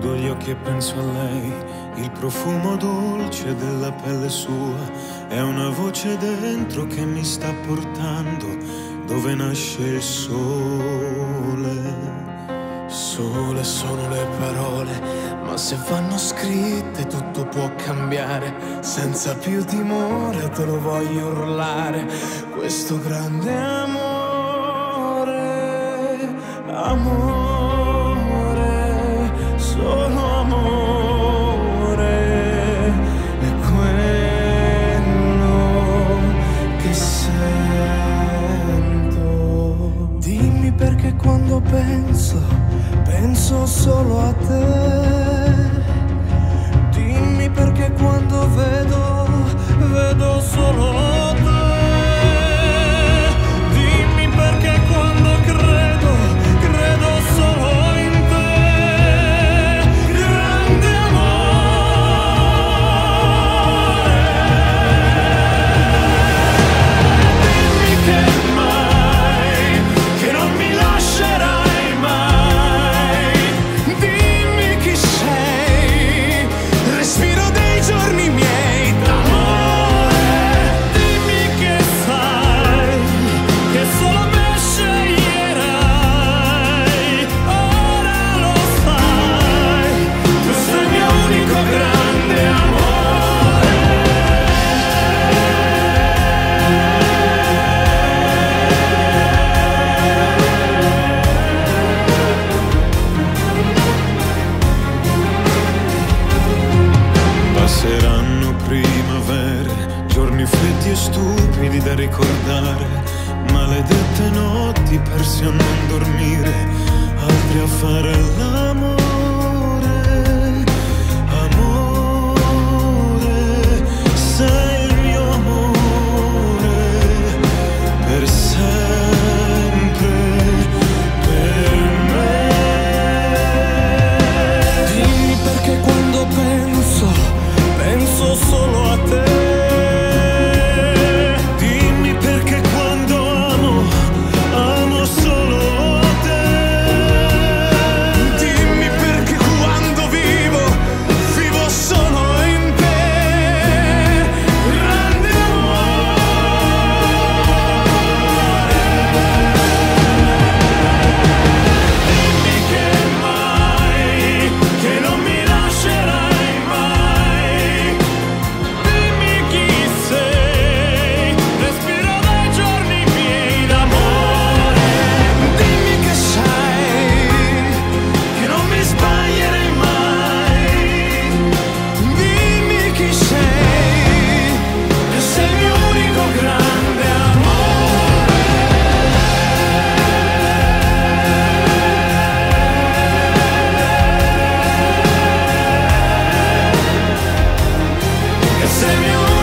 Chiudo gli occhi e penso a lei, il profumo dolce della pelle sua, è una voce dentro che mi sta portando dove nasce il sole. Sole sono le parole, ma se vanno scritte tutto può cambiare. Senza più timore te lo voglio urlare, questo grande amore, amore, solo amore, è quello che sento. Dimmi perché quando penso solo a te. Dimmi perché quando vedo solo te. Dimmi perché quando credo solo in te. Grande amore. Dimmi che mai, che non mi lascerai mai. Dimmi chi sei, respiro dei giorni miei d'amore. Dimmi che sai, che solo me sceglierai. Ora lo sai, questo è il mio unico grande amore. Passeranno primavere, giorni freddi e stupidi da ricordare, maledette notti persi a non dormire, altri a fare l'amore. Amore, sei il mio amore, per sempre, per me. Dimmi perché quando penso solo a te. Dimmi perché quando amo solo te. Dimmi perché quando vivo solo in te. Grande amore. Dimmi che mai, che non mi lascerai mai. Dimmi chi sei, respiro dai giorni miei d'amore. Dimmi che sai, che non mi sbaglierei mai. Dimmi chi sei, che sei il mio unico grande amore. Che sei il mio